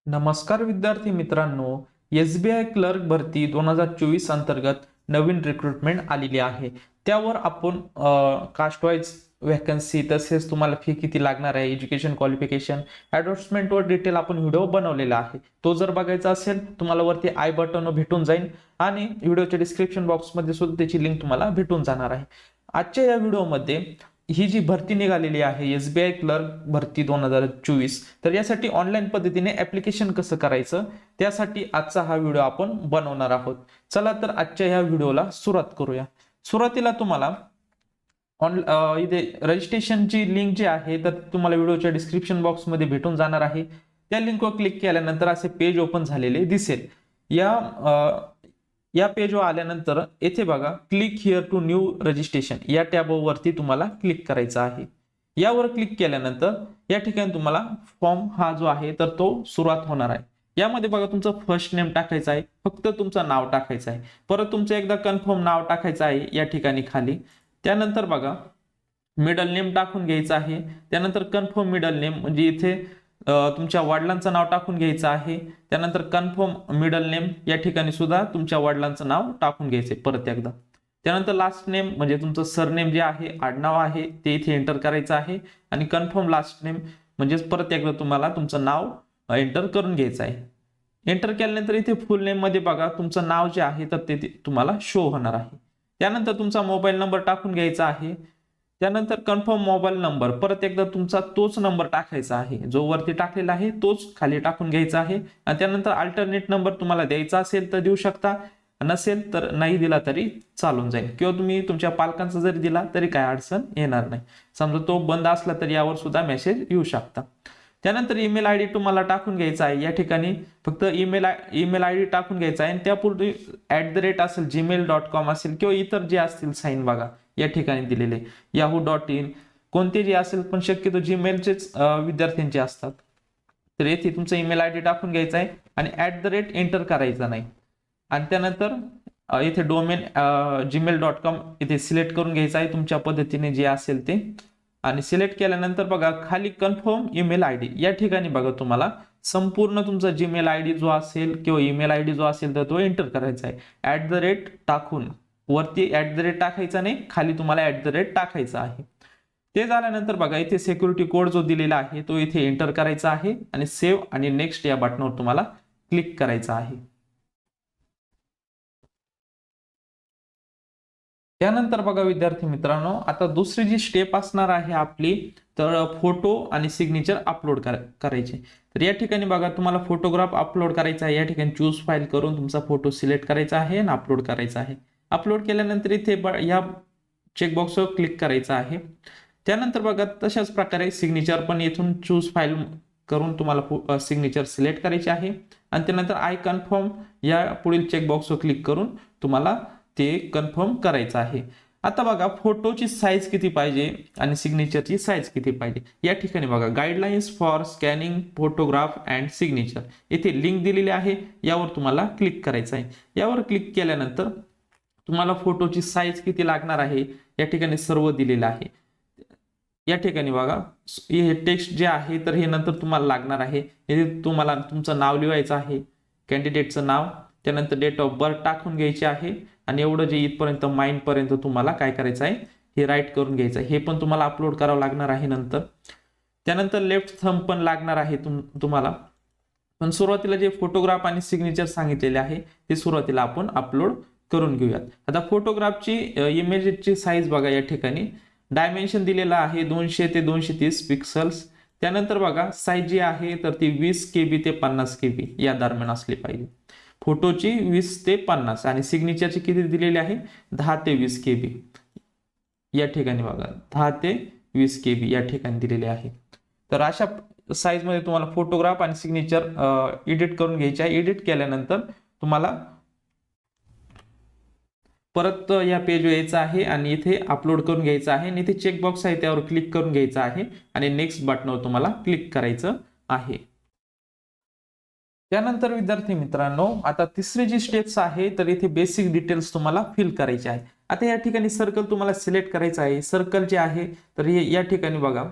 नमस्कार विद्यार्थी मित्रांनो, SBI क्लर्क भरती 2024 अंतर्गत नवीन रिक्रुटमेंट आलेली आहे. त्यावर आपण कास्ट वाईज वॅकन्सी तसेच तुम्हाला फी किती लागणार आहे, एज्युकेशन क्वालिफिकेशन, ॲडव्हर्टाइजमेंटवर डिटेल आपण व्हिडिओ बनवलेला आहे. तो जर बघायचा असेल तुम्हाला वरती आय बटन भेटून जाईल आणि व्हिडिओच्या डिस्क्रिप्शन बॉक्समध्ये सुद्धा त्याची लिंक तुम्हाला भेटून जाणार आहे. आजच्या या व्हिडिओमध्ये ही जी भरती निघालेली आहे SBI क्लर्क भरती 2024, तर यासाठी ऑनलाईन पद्धतीने ऍप्लिकेशन कसं करायचं त्यासाठी आजचा हा व्हिडिओ आपण बनवणार आहोत. चला तर आजच्या ह्या व्हिडिओला सुरुवात करूया. सुरुवातीला तुम्हाला इथे रजिस्ट्रेशनची लिंक जी आहे तर तुम्हाला व्हिडिओच्या डिस्क्रिप्शन बॉक्समध्ये भेटून जाणार आहे. त्या लिंकवर क्लिक केल्यानंतर असे पेज ओपन झालेले दिसेल. या पेजवर आल्यानंतर येथे बघा click here to new registration या टॅबवरती तुम्हाला क्लिक करायचं आहे. यावर क्लिक केल्यानंतर या ठिकाणी तुम्हाला फॉर्म हा जो आहे तर तो सुरुवात होणार आहे. यामध्ये बघा तुमचं फर्स्ट नेम टाकायचं आहे, फक्त तुमचं नाव टाकायचं आहे. परत तुमचं एकदा कन्फर्म नाव टाकायचं आहे या ठिकाणी खाली. त्यानंतर बघा मिडल नेम टाकून घ्यायचं आहे. त्यानंतर कन्फर्म मिडल नेम म्हणजे इथे तुमच्या वडिलांचं नाव टाकून घ्यायचं आहे. त्यानंतर कन्फर्म मिडल नेम या ठिकाणी सुद्धा तुमच्या वडिलांचं नाव टाकून घ्यायचे परत एकदा. त्यानंतर लास्ट नेम म्हणजे तुमचं सरनेम जे आहे आडनाव आहे ते इथे एंटर करायचं आहे आणि कन्फर्म लास्ट नेम म्हणजेच परत एकदा तुम्हाला तुमचं नाव एंटर करून घ्यायचं आहे. एंटर केल्यानंतर इथे फुल नेम मध्ये बघा तुमचं नाव जे आहे तर ते तुम्हाला शो होणार आहे. त्यानंतर तुमचा मोबाईल नंबर टाकून घ्यायचा आहे. त्यानंतर कन्फर्म मोबाईल नंबर परत एकदा तुमचा तोच नंबर टाकायचा आहे, जो वरती टाकलेला आहे तोच खाली टाकून घ्यायचा आहे. आणि त्यानंतर अल्टरनेट नंबर तुम्हाला द्यायचा असेल तर देऊ शकता, नसेल तर नाही दिला तरी चालून जाईल, किंवा तुम्ही तुमच्या पालकांचा जरी दिला तरी काय अडचण येणार नाही. समजा तो बंद असला तर यावर सुद्धा मेसेज येऊ शकता. त्यानंतर ईमेल आयडी तुम्हाला टाकून घ्यायचा आहे. या ठिकाणी फक्त ईमेल आयडी टाकून घ्यायचा आहे आणि त्यापूर्वी @ असेल gmail.com असेल किंवा इतर जे असतील साईन बघा या ठिकाणी दिलेले yahoo.in कोणते जे असेल, पण शक्यतो जीमेलचेच विद्यार्थ्यांचे असतात. तर येथे तुमचा ईमेल आयडी टाकून घ्यायचा आहे आणि @ एंटर करायचा नाही. आणि त्यानंतर इथे डोमेन gmail.com इथे सिलेक्ट करून घ्यायचा आहे तुमच्या पद्धतीने जे असेल ते. आणि सिलेक्ट केल्यानंतर बघा खाली कन्फर्म ईमेल आयडी या ठिकाणी बघा तुम्हाला संपूर्ण तुमचा जीमेल आयडी जो असेल किंवा ईमेल आयडी जो असेल तर तो एंटर करायचा आहे. @ टाकून वरती @ टाकायचा नाही, खाली तुम्हाला @ टाकायचा आहे. ते झाल्यानंतर बघा इथे सिक्युरिटी कोड जो दिलेला आहे तो इथे एंटर करायचा आहे आणि सेव्ह आणि नेक्स्ट या बटनावर तुम्हाला क्लिक करायचा आहे. त्यानंतर बघा विद्यार्थी मित्रांनो, आता दुसरी जी स्टेप असणार आहे आपली, तर फोटो आणि सिग्नेचर अपलोड करायचे. तर या ठिकाणी बघा तुम्हाला फोटोग्राफ अपलोड करायचा आहे. या ठिकाणी चूज फाईल करून तुमचा फोटो सिलेक्ट करायचा आहे आणि अपलोड करायचा आहे. अपलोड केल्यानंतर इथे या चेकबॉक्सवर क्लिक करायचं आहे. त्यानंतर बघा तशाच प्रकारे सिग्नेचर पण इथून चूज फाईल करून तुम्हाला सिग्नेचर सिलेक्ट करायचे आहे आणि त्यानंतर आय कन्फर्म या पुढील चेकबॉक्सवर क्लिक करून तुम्हाला ते कन्फर्म करायचं आहे. आता बघा फोटोची साईज किती पाहिजे आणि सिग्नेचरची साईज किती पाहिजे. या ठिकाणी बघा guidelines for scanning photograph and signature इथे लिंक दिलेली आहे, यावर तुम्हाला क्लिक करायचं आहे. यावर क्लिक केल्यानंतर तुम्हाला फोटोची साईज किती लागणार आहे या ठिकाणी सर्व दिलेलं आहे. या ठिकाणी बघा हे टेक्स्ट जे आहे तर हे नंतर तुम्हाला लागणार आहे. हे तुम्हाला तुमचं नाव लिहायचं आहे, कॅन्डिडेटचं नाव, त्यानंतर डेट ऑफ बर्थ टाकून घ्यायची आहे आणि एवढं जे इथपर्यंत माइंड पर्यंत तुम्हाला काय करायचं आहे हे राईट करून घ्यायचं आहे. हे पण तुम्हाला अपलोड करावं लागणार आहे नंतर. त्यानंतर लेफ्ट थंब पण लागणार आहे तुम्हाला. पण सुरुवातीला जे फोटोग्राफ आणि सिग्नेचर सांगितलेले आहे ते सुरुवातीला आपण अपलोड करून घेऊयात. आता फोटोग्राफची इमेजची साईज बघा या ठिकाणी डायमेन्शन दिलेला आहे 200 ते 230 पिक्सल्स. त्यानंतर बघा साईज जी आहे तर ती 20 KB ते 50 KB या दरम्यान असली पाहिजे. फोटोची 20 ते 50 आणि सिग्नेचरची किती दिलेली आहे 10 ते 20 KB या ठिकाणी बघा 10 ते 20 KB या ठिकाणी दिलेले आहे. तर अशा साईज मध्ये तुम्हाला फोटोग्राफ आणि सिग्नेचर एडिट करून घ्यायचे आहे. एडिट केल्यानंतर तुम्हाला परत या पेजवर यायचं आहे आणि इथे अपलोड करून घ्यायचं आहे आणि इथे चेकबॉक्स आहे त्यावर क्लिक करून घ्यायचं आहे आणि नेक्स्ट बटनावर तुम्हाला क्लिक करायचं आहे. त्यानंतर विद्यार्थी मित्रांनो, आता तिसरी जी स्टेप्स आहे तर इथे बेसिक डिटेल्स तुम्हाला फिल करायचे आहे. आता या ठिकाणी सर्कल तुम्हाला सिलेक्ट करायचं आहे. सर्कल जे आहे तर हे या ठिकाणी बघा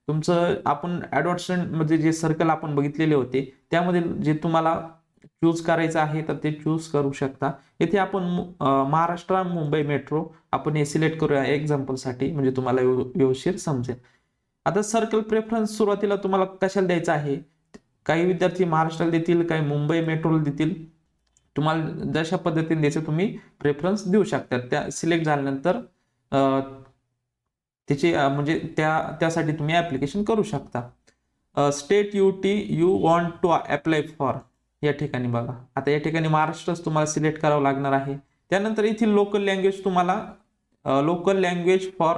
तुमचं आपण ॲडव्हान्समेंट मध्ये जे सर्कल आपण बघितलेले होते त्यामध्ये जे तुम्हाला चूज करायचं आहे तर ते चूज करू शकता. येथे आपण महाराष्ट्र मुंबई मेट्रो आपण हे सिलेक्ट करूया एक्झाम्पलसाठी, म्हणजे तुम्हाला व्यवस्थित समजेल. आता सर्कल प्रेफरन्स सुरुवातीला तुम्हाला कशाला द्यायचं आहे, काही विद्यार्थी महाराष्ट्राला देतील, काही मुंबई मेट्रोला देतील. तुम्हाला जशा पद्धतीने द्यायचं तुम्ही प्रेफरन्स देऊ शकता. त्या सिलेक्ट झाल्यानंतर त्याची म्हणजे त्यासाठी तुम्ही ऍप्लिकेशन करू शकता. State UT you want to apply for, या ठिकाणी बघा आता या ठिकाणी महाराष्ट्रच तुम्हाला सिलेक्ट करावं लागणार आहे. त्यानंतर येथील लोकल लँग्वेज तुम्हाला local language for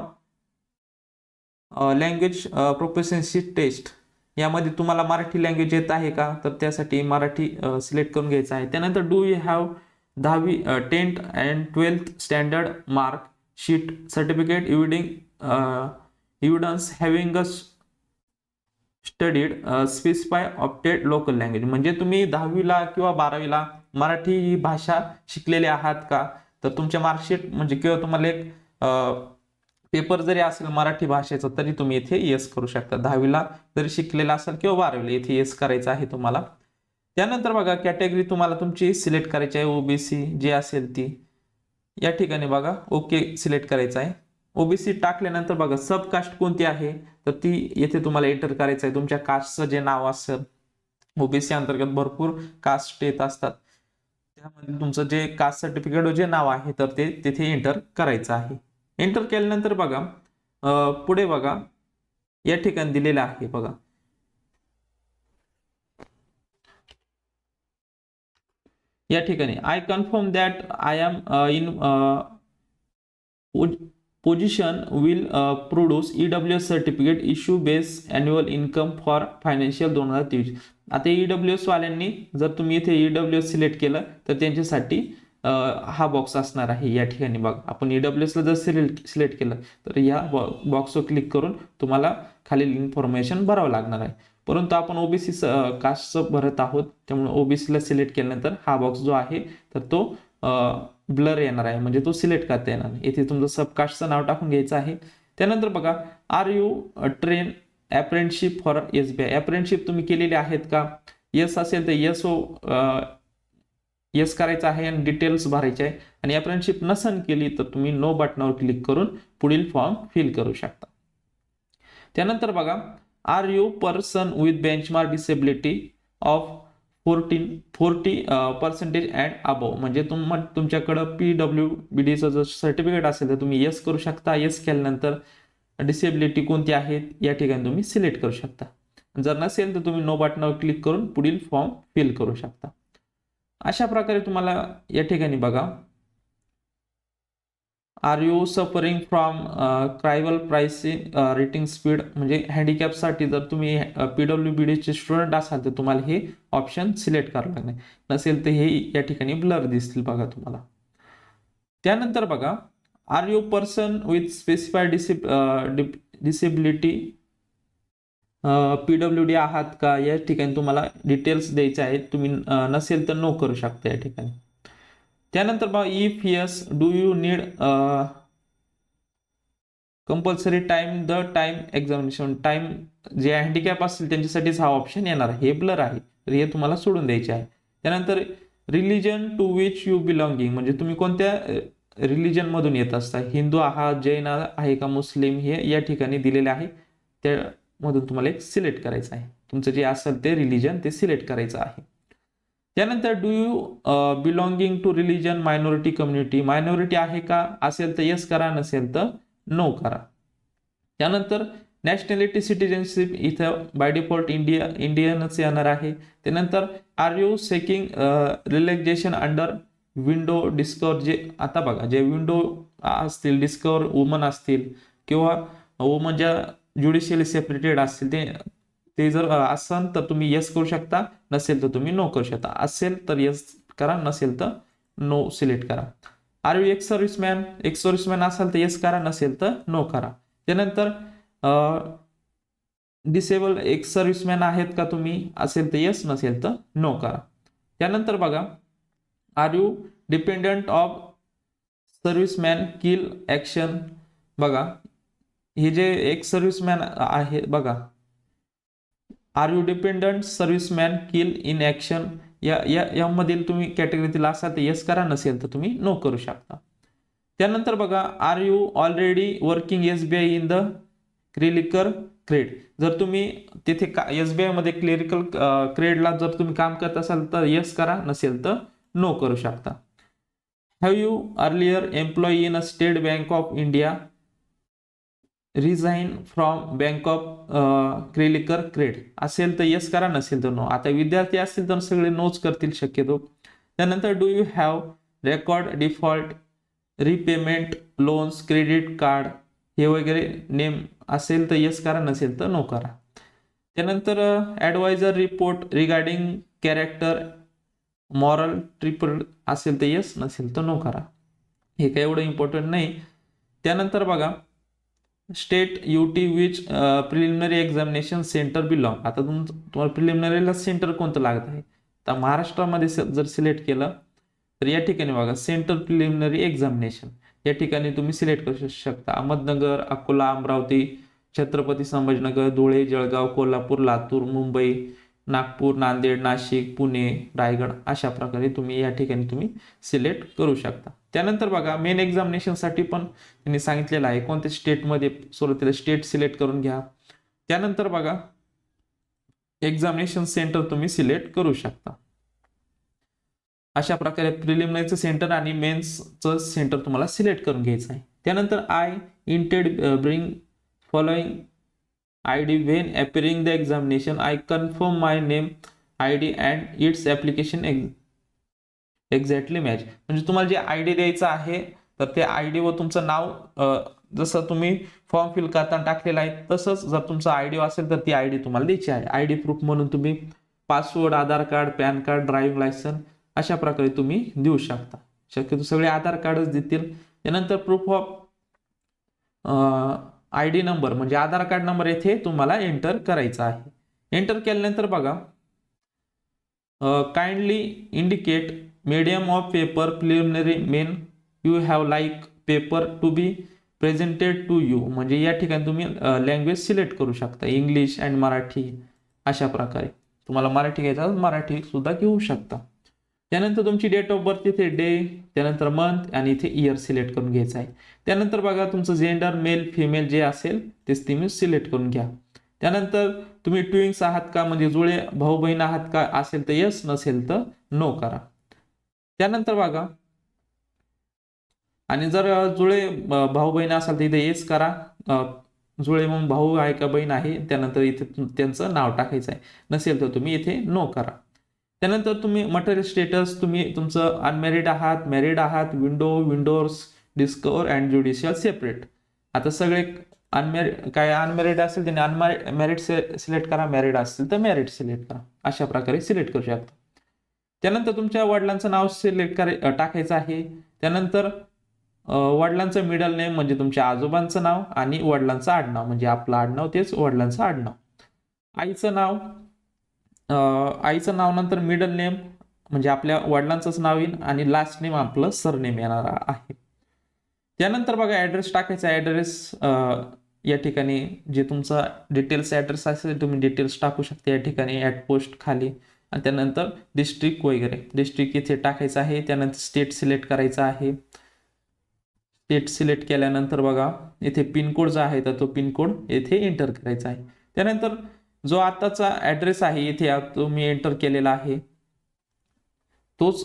language proficiency test, यामध्ये तुम्हाला मराठी लँग्वेज येत आहे का, तर त्यासाठी मराठी सिलेक्ट करून घ्यायचं आहे. त्यानंतर डू यू हॅव 10वी 10th and 12th standard mark sheet certificate evidence having a studied specify opted local language, म्हणजे तुम्ही 10वीला किंवा 12वीला मराठी भाषा शिकलेले आहात का, तर तुमच्या मार्कशीट म्हणजे किंवा तुम्हाला एक पेपर जरी असेल मराठी भाषेचा तरी तुम्ही इथे येस करू शकता. 10वीला जरी शिकलेला असेल किंवा 12वीला इथे येस करायचं आहे तुम्हाला. त्यानंतर बघा कॅटेगरी तुम्हाला तुमची सिलेक्ट करायची आहे, ओबीसी जे असेल ती, या ठिकाणी बघा ओके सिलेक्ट करायचं आहे. ओबीसी टाकल्यानंतर बघा सब कास्ट कोणती आहे तर ती येथे तुम्हाला एंटर करायचं आहे. तुमच्या कास्टचं जे नाव असेल, ओबीसी अंतर्गत भरपूर कास्ट येत असतात, त्यामध्ये तुमचं जे कास्ट सर्टिफिकेट जे नाव आहे तर ते तिथे एंटर करायचं आहे. एंटर केल्यानंतर बघा पुढे बघा या ठिकाणी दिलेलं आहे बघा, या ठिकाणी I confirm that I am in position will produce EWS certificate issue base annual income for financial 2023. आता ईडब्ल्यूएस वाल्यांनी जर तुम्ही इथे ईडब्ल्यूएस सिलेक्ट केलं तर त्यांच्यासाठी हा बॉक्स असणार आहे. या ठिकाणी बघा आपण ईडब्ल्यूएसला जर सिलेक्ट केलं तर या बॉक्सवर क्लिक करून तुम्हाला खालील इन्फॉर्मेशन भरावं लागणार आहे. परंतु आपण ओबीसी कास्टचं भरत आहोत, त्यामुळे ओबीसीला सिलेक्ट केल्यानंतर हा बॉक्स जो आहे तर तो ब्लर येणार आहे, म्हणजे तो सिलेक्ट करता येणार नाही. इथे तुमचं सबकास्टचं नाव टाकून घ्यायचं आहे. त्यानंतर बघा are you train apprenticeship for SBI, apprenticeship तुम्ही केलेले आहेत का, येस असेल तर येस येस करायचं आहे आणि डिटेल्स भरायचे आहे. आणि अप्रेंटिसशिप नसन केली तर तुम्ही नो बटनावर क्लिक करून पुढील फॉर्म फिल करू शकता. त्यानंतर बघा are you person with benchmark disability of 40% and above, म्हणजे तुमच्याकडं PWBDचं जर सर्टिफिकेट असेल तर तुम्ही येस करू शकता. येस केल्यानंतर डिसेबिलिटी कोणती आहेत या ठिकाणी तुम्ही सिलेक्ट करू शकता. जर नसेल तर तुम्ही नो बटनावर क्लिक करून पुढील फॉर्म फिल करू शकता. अशा प्रकारे तुम्हाला या ठिकाणी बघा आर यू सफरिंग फ्रॉम क्रायवल प्राइसिंग रेटिंग स्पीड, म्हणजे हँडिकॅपसाठी जर तुम्ही PWBDचे स्टुडंट असाल तर तुम्हाला हे ऑप्शन सिलेक्ट करावं लागणार, नसेल तर हे या ठिकाणी ब्लर दिसतील बघा तुम्हाला. त्यानंतर बघा are you person with specified disability PWD आहात का, या ठिकाणी तुम्हाला डिटेल्स द्यायचे आहेत. तुम्ही नसेल तर नो करू शकता या ठिकाणी. त्यानंतर बघा if yes do you need compulsory time the time examination, time जे हँडिकॅप असतील त्यांच्यासाठीच हा ऑप्शन येणार आहे. हे ब्लर आहे तर हे तुम्हाला सोडून द्यायचे आहे. त्यानंतर religion to which you belonging, म्हणजे तुम्ही कोणत्या रिलिजन मधून येत असता, हिंदू आहात, जैन आहे का, मुस्लिम, हे या ठिकाणी दिलेले आहे. त्यामधून तुम्हाला एक सिलेक्ट करायचं आहे. तुमचं जे असेल ते रिलिजन ते सिलेक्ट करायचं आहे. त्यानंतर do you belonging to religion minority community, minority आहे का, असेल तर येस करा, नसेल तर नो करा. त्यानंतर नॅशनॅलिटी सिटिझनशिप इथं बाय डिफॉल्ट इंडियनच येणार आहे. त्यानंतर are you seeking relaxation under window discover, जे आता बघा जे विंडो असतील डिस्कवर वुमन असतील किंवा वुमन ज्या ज्युडिशियली सेपरेटेड असतील ते जर असेल तर तुम्ही येस करू शकता, नसेल तर तुम्ही नो करू शकता. असेल तर येस करा, नसेल तर नो सिलेक्ट करा. आर यू एक्स सर्व्हिसमॅन असाल तर येस करा, नसेल तर नो करा. त्यानंतर डिसेबल एक्स सर्व्हिसमॅन आहेत का तुम्ही, असेल तर येस, नसेल तर नो करा. त्यानंतर बघा are you dependent of serviceman kill action, बघा हे जे एक सर्व्हिसमॅन आहे बघा, are you dependent serviceman kill in action, यामधील तुम्ही कॅटेगरीतील असाल तर येस करा, नसेल तर तुम्ही नो करू शकता. त्यानंतर बघा, are you already working SBI in the clinical क्रेड, जर तुम्ही तिथे SBI मध्ये क्लिनिकल क्रेडला जर तुम्ही काम करत असाल तर येस करा, नसेल तर नो करू शकता. Have you earlier employee in a state bank of India resign from bank of clinical क्रेड, असेल तर येस करा, नसेल तर नो. आता विद्यार्थी असतील तर सगळे नोच करतील शक्यतो. त्यानंतर do you have record default repayment loans credit card हे वगैरे नेम असेल तर येस करा, नसेल तर नो करा. त्यानंतर adviser report regarding character moral triple असेल तर येस, नसेल तर नो करा. हे काही एवढं इम्पॉर्टंट नाही. त्यानंतर बघा, state UT which preliminary examination centre belong, आता तुम्हाला प्रिलिमिनरीला सेंटर कोणतं लागत आहे, तर महाराष्ट्रामध्ये जर सिलेक्ट केलं तर या ठिकाणी बघा सेंटर प्रिलिमिनरी एक्झामिनेशन या ठिकाणी तुम्ही सिलेक्ट करू शकता. अहमदनगर, अकोला, अमरावती, छत्रपती संभाजीनगर, धुळे, जळगाव, कोल्हापूर, लातूर, मुंबई, नागपूर, नांदेड, नाशिक, पुणे, रायगड अशा प्रकारे तुम्ही या ठिकाणी तुम्ही सिलेक्ट करू शकता. त्यानंतर बघा, मेन एक्झामिनेशनसाठी पण त्यांनी सांगितलेलं आहे कोणत्या स्टेटमध्ये, सुरुवातीला स्टेट सिलेक्ट करून घ्या. त्यानंतर बघा, एक्झामिनेशन सेंटर तुम्ही सिलेक्ट करू शकता. अशा प्रकारे प्रिलिमिनरीचं सेंटर आणि मेन्सचं सेंटर तुम्हाला सिलेक्ट करून घ्यायचं आहे. त्यानंतर I intend bring following ID when appearing the examination. I confirm my name, ID and its application exactly match. म्हणजे तुम्हाला जे ID द्यायचं आहे तर ते ID व तुमचं नाव जसं तुम्ही फॉर्म फिल करताना टाकलेलं आहे तसंच जर तुमचं ID असेल तर ती ID तुम्हाला द्यायची आहे. ID प्रूफ म्हणून तुम्ही password, Aadhaar card, PAN card, driving licence अशा प्रकारे तुम्ही देऊ शकता. शक्यतो सगळे आधार कार्डच देतील. त्यानंतर प्रूफ ऑफ ID नंबर म्हणजे आधार कार्ड नंबर येथे तुम्हाला एंटर करायचा आहे. एंटर केल्यानंतर बघा, kindly indicate medium of paper preliminary main you have like paper to be presented to you, म्हणजे या ठिकाणी तुम्ही लँग्वेज सिलेक्ट करू शकता, इंग्लिश अँड मराठी अशा प्रकारे. तुम्हाला मराठी घ्यायचा मराठी सुद्धा घेऊ शकता. त्यानंतर तुमची डेट ऑफ बर्थ इथे डे, त्यानंतर मंथ आणि इथे इयर सिलेक्ट करून घ्यायचं आहे. त्यानंतर बघा, तुमचं जेंडर मेल फिमेल जे असेल तेच तुम्ही सिलेक्ट करून घ्या. त्यानंतर तुम्ही ट्विन्स आहात का, म्हणजे जुळे भाऊ बहीण आहात का, असेल तर येस, नसेल तर नो करा. त्यानंतर बघा, आणि जर जुळे भाऊ बहीण असाल तर इथे येस करा, जुळे मग भाऊ आहे का बहीण आहे, त्यानंतर इथे त्यांचं नाव टाकायचं आहे, नसेल तर तुम्ही इथे नो करा. त्यानंतर तुम्ही मटेरियल स्टेटस तुम्ही तुमचं अनमॅरिड आहात, मॅरिड आहात, विंडोर्स, डिस्कवर अँड ज्युडिशियल सेपरेट. आता सगळे अनमॅरिड असेल त्यांनी अनमॅरिड सिलेक्ट करा, मॅरिड असेल तर मॅरिड सिलेक्ट करा, अशा प्रकारे सिलेक्ट करू शकता. त्यानंतर तुमच्या वडिलांचं नाव सिलेक्ट टाकायचं आहे. त्यानंतर वडिलांचं मिडल नेम म्हणजे तुमच्या आजोबांचं नाव आणि वडिलांचं आडनाव म्हणजे आपलं आडनाव तेच वडिलांचं आडनाव. आईचं नाव नंतर मिडल नेम म्हणजे आपल्या वडिलांचंच नाव येईल आणि लास्ट नेम आपलं सरनेम येणार आहे. त्यानंतर बघा, ॲड्रेस टाकायचा. ॲड्रेस या ठिकाणी जे तुमचा डिटेल्स ॲड्रेस असेल तुम्ही डिटेल्स टाकू शकता या ठिकाणी ॲट पोस्ट खाली. आणि त्यानंतर डिस्ट्रिक्ट वगैरे डिस्ट्रिक्ट इथे टाकायचं आहे. त्यानंतर स्टेट सिलेक्ट करायचा आहे. स्टेट सिलेक्ट केल्यानंतर बघा, इथे पिनकोड जो आहे तर तो पिनकोड येथे एंटर करायचा आहे. त्यानंतर जो आताचा ॲड्रेस आहे इथे तुम्ही एंटर केलेला आहे तोच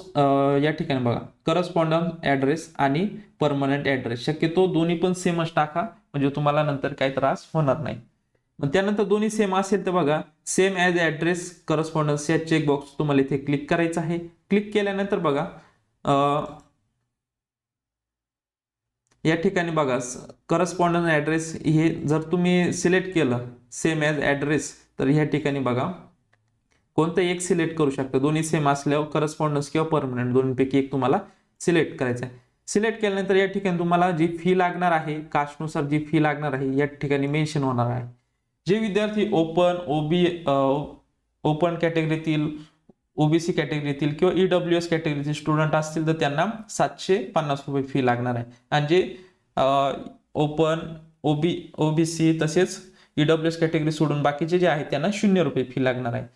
या ठिकाणी बघा, करस्पॉन्डन्स ॲड्रेस आणि परमनंट ॲड्रेस, शक्यतो दोन्ही पण सेमच टाका म्हणजे तुम्हाला नंतर काही त्रास होणार नाही. मग त्यानंतर दोन्ही सेम असेल तर बघा, सेम ॲज ॲड्रेस करस्पॉन्डन्स या चेकबॉक्स तुम्हाला इथे क्लिक करायचं आहे. क्लिक केल्यानंतर बघा, या ठिकाणी बघा करस्पॉन्डन्स ॲड्रेस हे जर तुम्ही सिलेक्ट केलं सेम ॲज ॲड्रेस तर ह्या ठिकाणी बघा कोणतं एक सिलेक्ट करू शकता. दोन्ही सेम असल्यावर करस्पॉन्डन्स किंवा परमनंट दोन्हीपैकी एक तुम्हाला सिलेक्ट करायचं आहे. सिलेक्ट केल्यानंतर या ठिकाणी तुम्हाला जी फी लागणार आहे, कास्टनुसार जी फी लागणार आहे या ठिकाणी मेन्शन होणार आहे. जे विद्यार्थी ओपन कॅटेगरीतील, OBC कॅटेगरीतील किंवा EWS कॅटेगरीतील स्टुडंट असतील तर त्यांना 750 रुपये फी लागणार आहे. आणि जे ओपन ओबीसी तसेच ईडब्ल्यूएस कॅटेगरी सोडून बाकीचे जे आहेत त्यांना 0 रुपये फी लागणार आहे.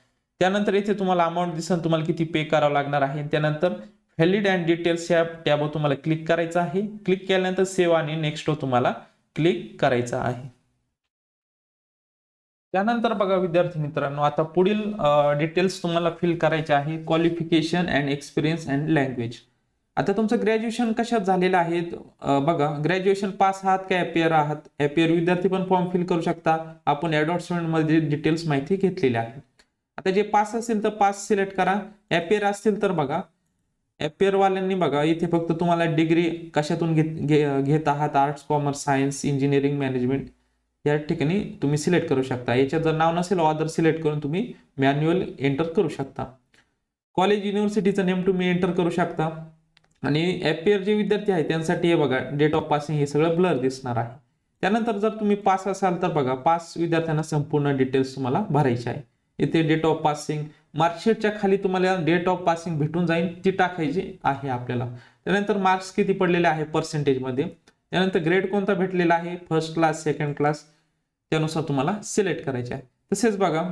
त्यानंतर इथे तुम्हाला अमाऊंट दिसेल, तुम्हाला किती पे करावं लागणार आहे. त्यानंतर व्हॅलिड अँड डिटेल्स या टॅबवर तुम्हाला क्लिक करायचं आहे. क्लिक केल्यानंतर सेव्ह आणि नेक्स्टवर तुम्हाला क्लिक करायचं आहे. त्यानंतर बघा विद्यार्थी मित्रांनो, आता पुढील डिटेल्स तुम्हाला फिल करायचे आहे. Qualification and experience and language. आता तुमचं ग्रॅज्युएशन कशात झालेलं आहे बघा. ग्रॅज्युएशन पास आहात का ॲपियर आहात? ॲपियर विद्यार्थी पण फॉर्म फिल करू शकता. आपण ॲडव्हर्टाइजमेंट मध्ये डिटेल्स माहिती घेतलेली आहे. आता जे पास असेल तर पास सिलेक्ट करा. ॲपियर असतील तर बघा, ॲपियर वाल्यांनी बघा इथे फक्त तुम्हाला डिग्री कशातून घेत आहात, arts, commerce, science, engineering, management या ठिकाणी तुम्ही सिलेक्ट करू शकता. याच्यात जर नाव नसेल ऑदर सिलेक्ट करून तुम्ही मॅन्युअल एंटर करू शकता. कॉलेज युनिव्हर्सिटीचं नेम तुम्ही एंटर करू शकता. आणि ॲपियर जे विद्यार्थी आहेत त्यांसाठी हे बघा डेट ऑफ पासिंग हे सगळं ब्लर दिसणार आहे. त्यानंतर जर तुम्ही पास असाल तर बघा पास विद्यार्थ्यांना संपूर्ण डिटेल्स तुम्हाला भरायचे आहे. इथे डेट ऑफ पासिंग, मार्कशीटच्या खाली तुम्हाला डेट ऑफ पासिंग भेटून जाईल, ती टाकायची आहे आपल्याला. त्यानंतर मार्क्स किती पडलेले आहे पर्सेंटेजमध्ये. त्यानंतर ग्रेड कोणता भेटलेला आहे, फर्स्ट क्लास, सेकंड क्लास, त्यानुसार तुम्हाला सिलेक्ट करायचे आहे. तसेच बघा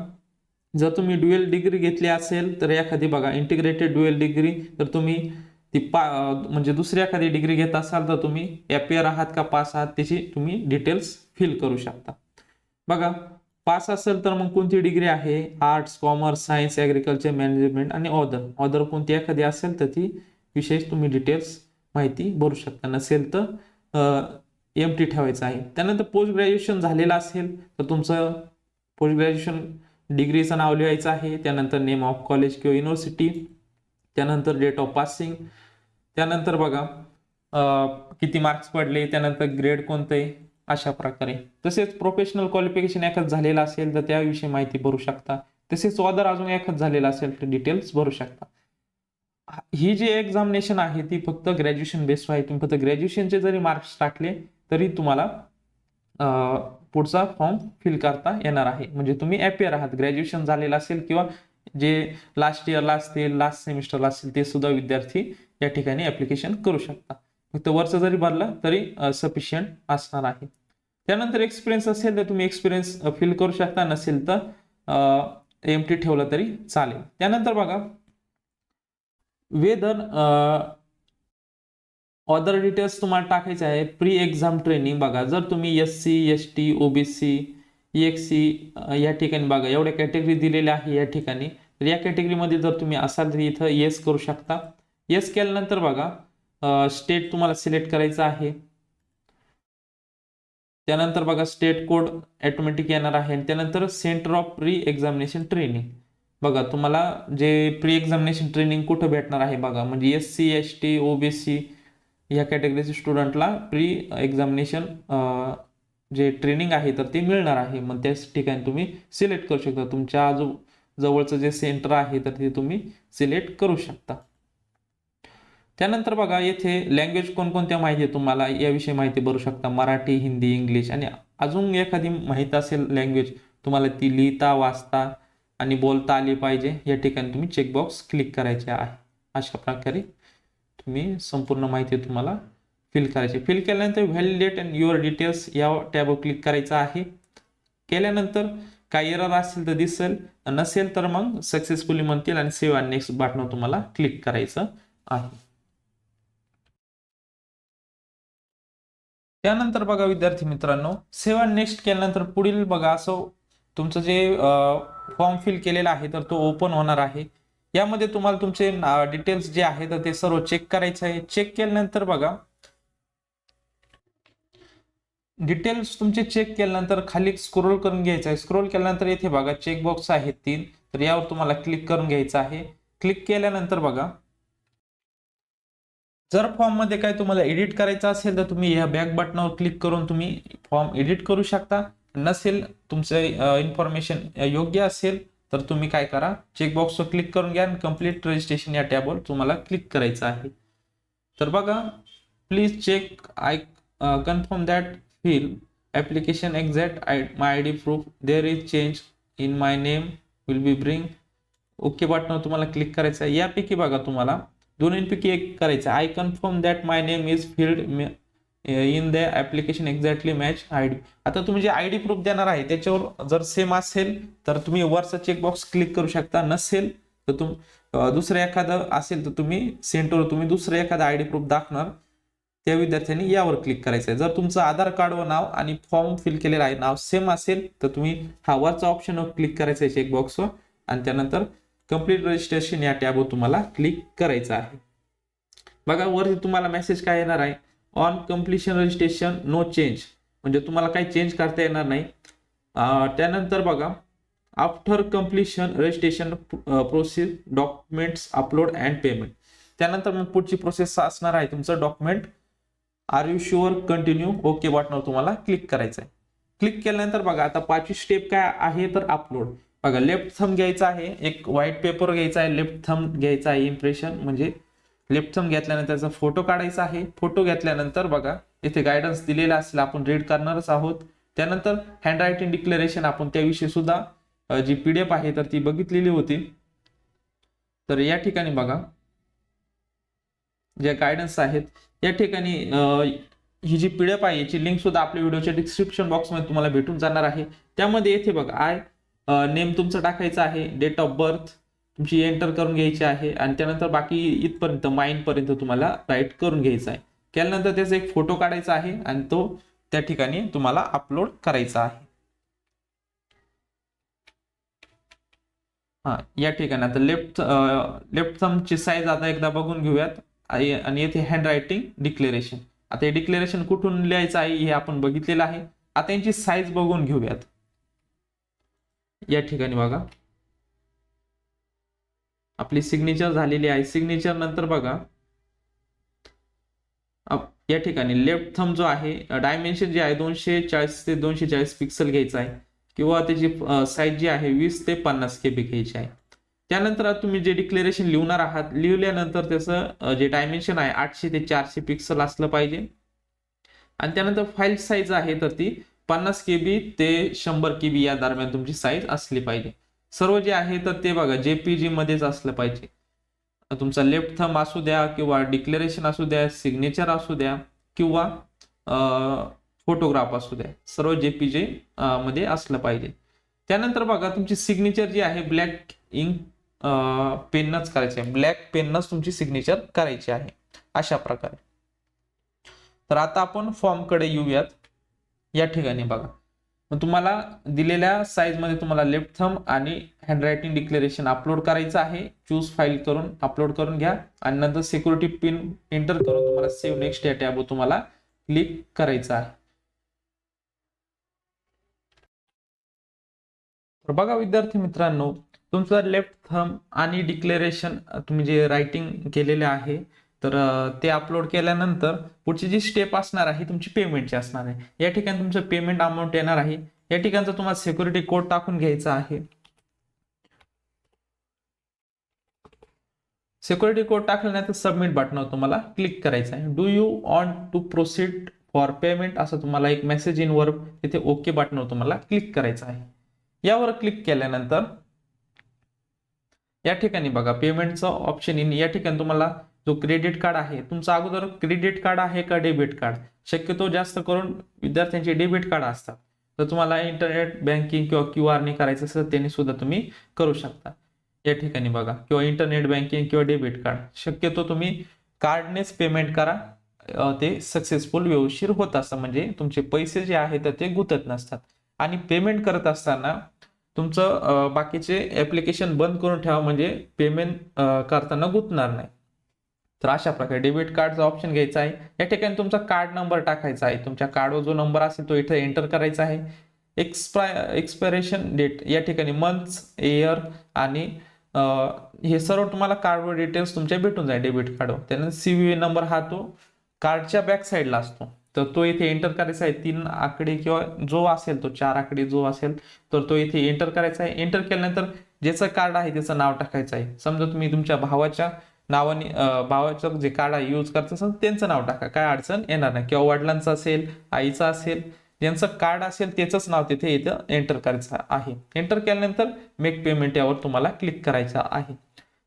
जर तुम्ही ड्युएल डिग्री घेतली असेल तर एखादी बघा इंटिग्रेटेड ड्युएल डिग्री, तर तुम्ही ती म्हणजे दुसरी एखादी डिग्री घेत असाल तर तुम्ही ॲपियर आहात का पास आहात त्याची तुम्ही डिटेल्स फिल करू शकता. बघा पास असेल तर मग कोणती डिग्री आहे, arts, commerce, science, agriculture, management आणि ऑदर कोणती एखादी असेल तर ती विशेष तुम्ही डिटेल्स माहिती भरू शकता. नसेल तर एम्प्टी ठेवायचं आहे. त्यानंतर पोस्ट ग्रॅज्युएशन झालेलं असेल तर तुमचं पोस्ट ग्रॅज्युएशन डिग्रीचं नाव लिहायचं आहे. त्यानंतर नेम ऑफ कॉलेज किंवा युनिव्हर्सिटी, त्यानंतर डेट ऑफ पासिंग, त्यानंतर बघा किती मार्क्स पडले, त्यानंतर ग्रेड कोणतं आहे, अशा प्रकारे. तसेच प्रोफेशनल क्वालिफिकेशन एखाद झालेलं असेल तर त्याविषयी माहिती भरू शकता. तसेच ऑदर अजून एखाद झालेलं असेल तर डिटेल्स भरू शकता. ही जी एक्झामिनेशन आहे ती फक्त ग्रॅज्युएशन बेस्ड आहे. तुम्ही फक्त ग्रॅज्युएशनचे जरी मार्क्स टाकले तरी तुम्हाला पुढचा फॉर्म फिल करता येणार आहे. म्हणजे तुम्ही ॲपियर आहात, ग्रॅज्युएशन झालेलं असेल किंवा जे लास्ट इयरला असतील, लास्ट सेमिस्टरला असतील ते सुद्धा विद्यार्थी या ठिकाणी ॲप्लिकेशन करू शकता. फक्त वर्ष जरी भरलं तरी सफिशियंट असणार आहे. त्यानंतर एक्सपिरियन्स असेल तर तुम्ही एक्सपिरियन्स फिल करू शकता, नसेल तर एम्प्टी ठेवलं तरी चालेल. त्यानंतर बघा वेदर ऑदर डिटेल्स तुम्हाला टाकायचे आहे. प्री एक्झाम ट्रेनिंग बघा, जर तुम्ही SC, ST, OBC, EXC या ठिकाणी बघा एवढ्या कॅटेगरी दिलेल्या आहे या ठिकाणी, तर या कॅटेगरीमध्ये जर तुम्ही असाल तर इथं येस करू शकता. येस केल्यानंतर बघा स्टेट तुम्हाला सिलेक्ट करायचं आहे. त्यानंतर बघा स्टेट कोड ऑटोमॅटिक येणार आहे. त्यानंतर centre of pre examination training बघा, तुम्हाला जे प्री एक्झामिनेशन ट्रेनिंग कुठं भेटणार आहे बघा, म्हणजे SC, ST, OBC या कॅटेगरीच्या स्टुडंटला प्री एक्झामिनेशन जे ट्रेनिंग आहे तर ते मिळणार आहे. मग त्याच ठिकाणी तुम्ही सिलेक्ट करू शकता. तुमच्या जवळचं जे सेंटर आहे तर ते तुम्ही सिलेक्ट करू शकता. त्यानंतर बघा येथे लँग्वेज कोणकोणत्या माहिती आहे तुम्हाला याविषयी माहिती भरू शकता. मराठी, हिंदी, इंग्लिश आणि अजून एखादी माहिती असेल लँग्वेज तुम्हाला ती लिहिता, वाचता आणि बोलता आली पाहिजे, या ठिकाणी तुम्ही चेकबॉक्स क्लिक करायचे आहे. अशा प्रकारे तुम्ही संपूर्ण माहिती तुम्हाला फिल करायची. फिल केल्यानंतर व्हॅलिडेट अँड युअर डिटेल्स या टॅबवर क्लिक करायचं आहे. केल्यानंतर काही एरर असेल तर दिसेल, नसेल तर मग सक्सेसफुली म्हणतील आणि सेव्ह आणि नेक्स्ट बटन तुम्हाला क्लिक करायचं आहे. त्यानंतर बघा विद्यार्थी मित्रांनो, सेव्ह आणि नेक्स्ट केल्यानंतर पुढील बघा असं तुमचं जे फॉर्म फिल केलेला आहे तर तो ओपन होणार आहे. यामध्ये तुम्हाला तुमचे डिटेल्स जे आहेत ते सर्व चेक करायचं आहे. चेक केल्यानंतर बघा डिटेल्स तुमचे चेक केल्यानंतर खाली स्क्रोल करून घ्यायचं आहे. स्क्रोल केल्यानंतर येथे बघा चेकबॉक्स आहेत 3, तर यावर तुम्हाला क्लिक करून घ्यायचं आहे. क्लिक केल्यानंतर बघा जर फॉर्म मध्ये काय तुम्हाला एडिट करायचं असेल तर तुम्ही या बॅक बटनावर क्लिक करून तुम्ही फॉर्म एडिट करू शकता. नसेल तुमचं इन्फॉर्मेशन योग्य असेल तर तुम्ही काय करा, चेकबॉक्सवर क्लिक करून घ्या आणि कंप्लीट रजिस्ट्रेशन या टॅबवर तुम्हाला क्लिक करायचं आहे. तर बघा please check I confirm that fill application exact my ID proof there is change in my name will be bring. Okay बटनावर तुम्हाला क्लिक करायचं आहे. यापैकी बघा तुम्हाला दोन्हीपैकी एक करायचं. I confirm that my name is filled in the application exactly match ID. आता तुम्ही जे आयडी प्रूफ देणार आहे त्याच्यावर जर सेम असेल तर तुम्ही वरचा चेकबॉक्स क्लिक करू शकता, नसेल तर दुसरं एखादं असेल तर तुम्ही सेंटरवर तुम्ही दुसरं एखादं आयडी प्रूफ दाखवणार त्या विद्यार्थ्यांनी यावर क्लिक करायचं आहे. जर तुमचं आधार कार्ड व नाव आणि फॉर्म फिल केलेलं आहे नाव सेम असेल तर तुम्ही हा वरचा ऑप्शनवर क्लिक करायचं आहे चेकबॉक्सवर आणि त्यानंतर कंप्लीट रजिस्ट्रेशन या टॅबवर तुम्हाला क्लिक करायचं आहे. बघा वरती तुम्हाला मेसेज काय येणार आहे, on completion registration no change, म्हणजे तुम्हाला काही चेंज करता येणार नाही. त्यानंतर बघा after completion registration process documents upload and payment. त्यानंतर मग पुढची प्रोसेस असणार आहे तुमचं document. Are you sure continue okay बटनवर तुम्हाला क्लिक करायचं आहे. क्लिक केल्यानंतर बघा आता पाचवी स्टेप काय आहे तर अपलोड. बघा लेफ्ट थंब घ्यायचा आहे, एक व्हाईट पेपर घ्यायचा आहे, लेफ्ट थंब घ्यायचा आहे, इम्प्रेशन म्हणजे लेफ्ट थंब घेतल्यानंतर त्याचा फोटो काढायचा आहे. फोटो घेतल्यानंतर बघा इथे गायडन्स दिलेला असेल आपण रीड करणारच आहोत. त्यानंतर हँड रायटिंग डिक्लेरेशन आपण त्याविषयी सुद्धा जी PDF आहे तर ती बघितलेली होती. तर या ठिकाणी बघा जे गायडन्स आहेत या ठिकाणी ही जी PDF आहे याची लिंक सुद्धा आपल्या व्हिडिओच्या डिस्क्रिप्शन बॉक्समध्ये तुम्हाला भेटून जाणार आहे. त्यामध्ये येथे बघा नेम तुमचं टाकायचं आहे, डेट ऑफ बर्थ तुमची एंटर करून घ्यायची आहे आणि त्यानंतर बाकी इथपर्यंत माइंडपर्यंत तुम्हाला राईट करून घ्यायचं आहे. केल्यानंतर त्याचा एक फोटो काढायचा आहे आणि तो त्या ठिकाणी तुम्हाला अपलोड करायचा आहे. या ठिकाणी आता लेफ्ट थंबची साईज आता एकदा बघून घेऊयात आणि येथे हँड रायटिंग डिक्लेरेशन. आता हे डिक्लेरेशन कुठून लिहायचं आहे हे आपण बघितलेलं आहे. आता यांची साईज बघून घेऊयात. या ठिकाणी बघा आपली सिग्नेचर झालेली आहे. सिग्नेचर नंतर बघा या ठिकाणी लेफ्ट थंब जो आहे डायमेन्शन जे आहे 240 ते 240 पिक्सल घ्यायचं आहे किंवा त्याची साईज जी आहे 20 ते 50 KB घ्यायची आहे. त्यानंतर तुम्ही जे डिक्लेरेशन लिहणार आहात लिहिल्यानंतर त्याचं जे डायमेन्शन आहे 800 ते 400 पिक्सल असलं पाहिजे आणि त्यानंतर फाईल साईज आहे तर ती 50 KB ते 100 KB या दरम्यान तुमची साईज असली पाहिजे. सर्व जे आहे तर ते बघा JPG मध्येच असलं पाहिजे. तुमचा लेफ्ट थंब असू द्या किंवा डिक्लेरेशन असू द्या, सिग्नेचर असू द्या किंवा फोटोग्राफ असू द्या, सर्व JPG मध्ये असलं पाहिजे. त्यानंतर बघा तुमची सिग्नेचर जी आहे ब्लॅक इंक पेनच करायची आहे, ब्लॅक पेनच तुमची सिग्नेचर करायची आहे अशा प्रकारे. तर आता आपण फॉर्म कडे येऊयात. या ठिकाणी बघा तुम्हाला दिलेल्या साईज मध्ये तुम्हाला लेफ्ट थंब आणि हँड रायटिंग डिक्लेरेशन अपलोड करायचं आहे. चूज फाईल करून अपलोड करून घ्या आणि नंतर सिक्युरिटी पिन एंटर करून तुम्हाला सेव्ह नेक्स्ट या टॅबवर तुम्हाला क्लिक करायचं आहे. तर बघा विद्यार्थी मित्रांनो तुमचं लेफ्ट थंब आणि डिक्लेरेशन तुम्ही जे रायटिंग केलेले आहे तर ते अपलोड केल्यानंतर पुढची जी स्टेप असणार आहे तुमची पेमेंटची असणार आहे. या ठिकाणी तुमचं पेमेंट अमाऊंट येणार आहे. या ठिकाणचा तुम्हाला सिक्युरिटी कोड टाकून घ्यायचा आहे. सिक्युरिटी कोड टाकल्यानंतर सबमिट बटनावर तुम्हाला क्लिक करायचं आहे. Do you want to proceed for payment असं तुम्हाला एक मेसेज इन वर तिथे ओके बटनावर तुम्हाला क्लिक करायचं आहे. यावर क्लिक केल्यानंतर या ठिकाणी बघा पेमेंटचं ऑप्शन इन. या ठिकाणी तुम्हाला जो क्रेडिट कार्ड आहे तुमचा अगोदर क्रेडिट कार्ड आहे का डेबिट कार्ड, शक्यतो जास्त करून विद्यार्थ्यांचे डेबिट कार्ड असतात. तर तुम्हाला इंटरनेट बँकिंग किंवा QR ने करायचं असेल त्यांनी सुद्धा तुम्ही करू शकता. या ठिकाणी बघा किंवा इंटरनेट बँकिंग किंवा डेबिट कार्ड, शक्यतो तुम्ही कार्डनेच पेमेंट करा, ते सक्सेसफुल व्यवशीर होत असतं. म्हणजे तुमचे पैसे जे आहेत ते गुंतत नसतात. आणि पेमेंट करत असताना तुमचं बाकीचे ऍप्लिकेशन बंद करून ठेवा म्हणजे पेमेंट करताना गुंतणार नाही. तर अशा प्रकारे डेबिट कार्डचा ऑप्शन घ्यायचा आहे. या ठिकाणी तुमचा कार्ड नंबर टाकायचा आहे. तुमच्या कार्डवर जो नंबर असेल तो इथे एंटर करायचा आहे. एक्सपायरेशन डेट या ठिकाणी मंथ, इयर आणि हे सर्व तुम्हाला कार्डवर डिटेल्स तुमच्या भेटून जाईल डेबिट कार्डवर. त्यानंतर CVV नंबर हा तो कार्डच्या बॅक साईडला असतो तर तो इथे एंटर करायचा आहे. 3 आकडे किंवा जो असेल तो 4 आकडे जो असेल तर तो इथे एंटर करायचा आहे. एंटर केल्यानंतर ज्याचं कार्ड आहे त्याचं नाव टाकायचं आहे. समजा तुम्ही तुमच्या भावाच्या नावाने भावाचं जे कार्ड आहे यूज करत असेल त्यांचं नाव टाका, काय अडचण येणार नाही. किंवा वडिलांचं असेल, आईचं असेल, ज्यांचं कार्ड असेल त्याचंच नाव तिथे इथं एंटर करायचं आहे. एंटर केल्यानंतर मेक पेमेंट यावर तुम्हाला क्लिक करायचं आहे.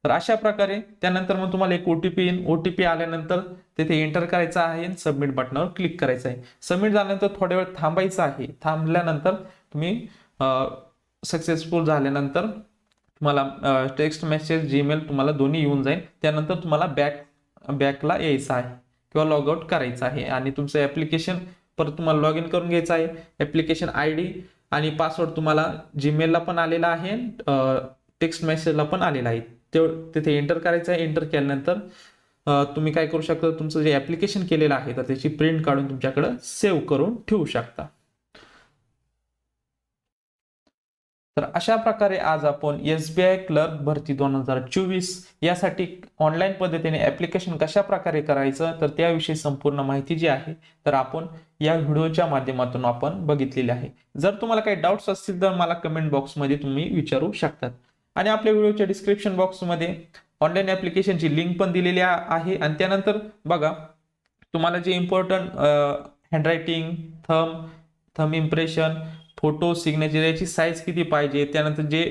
तर अशा प्रकारे त्यानंतर मग तुम्हाला एक ओटीपी येईल. ओटीपी आल्यानंतर तिथे एंटर करायचा आहे आणि सबमिट बटनावर क्लिक करायचं आहे. सबमिट झाल्यानंतर थोड्या वेळ थांबायचं आहे. थांबल्यानंतर तुम्ही सक्सेसफुल झाल्यानंतर तुम्हाला टेक्स्ट मेसेज जीमेल तुम्हाला दोन्ही येऊन जाईल. त्यानंतर तुम्हाला बॅकला यायचं आहे किंवा लॉग आउट करायचं आहे आणि तुमचं ऍप्लिकेशन परत तुम्हाला लॉग इन करून घ्यायचं आहे. ऍप्लिकेशन आयडी आणि पासवर्ड तुम्हाला जीमेलला पण आलेला आहे, टेक्स्ट मेसेजला पण आलेला आहे. तिथे एंटर करायचं आहे. एंटर केल्यानंतर तुम्ही काय करू शकता, तुमचं जे ऍप्लिकेशन केलेलं आहे तर त्याची प्रिंट काढून तुमच्याकडे सेव्ह करून ठेवू शकता. तर अशा प्रकारे आज आपण SBI क्लर्क भरती 2024 यासाठी ऑनलाईन पद्धतीने ऍप्लिकेशन कशा प्रकारे करायचं तर त्याविषयी संपूर्ण माहिती जी आहे तर आपण या व्हिडिओच्या माध्यमातून आपण बघितलेली आहे. जर तुम्हाला काही डाऊट्स असतील तर मला कमेंट बॉक्समध्ये तुम्ही विचारू शकतात आणि आपल्या व्हिडिओच्या डिस्क्रिप्शन बॉक्समध्ये ऑनलाईन ऍप्लिकेशनची लिंक पण दिलेली आहे. आणि त्यानंतर बघा तुम्हाला जे important handwriting, thumb impression, photo, signature याची साईज किती पाहिजे, त्यानंतर जे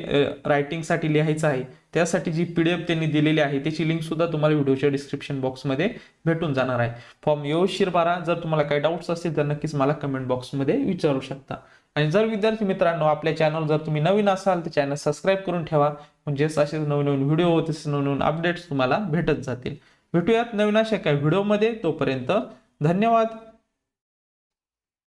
रायटिंगसाठी लिहायचं आहे त्यासाठी जी PDF त्यांनी दिलेली आहे त्याची लिंक सुद्धा तुम्हाला व्हिडिओच्या डिस्क्रिप्शन बॉक्समध्ये भेटून जाणार आहे. फॉर्म व्यवस्थित भरा. जर तुम्हाला काही डाऊट्स असतील तर नक्कीच मला कमेंट बॉक्समध्ये विचारू शकता. आणि जर विद्यार्थी मित्रांनो आपल्या चॅनल जर तुम्ही नवीन असाल तर चॅनल सबस्क्राईब करून ठेवा, म्हणजे असे नवीन व्हिडिओ तसेच नवीन अपडेट्स तुम्हाला भेटत जातील. भेटूयात नवीन अशा काही व्हिडिओमध्ये. तोपर्यंत धन्यवाद.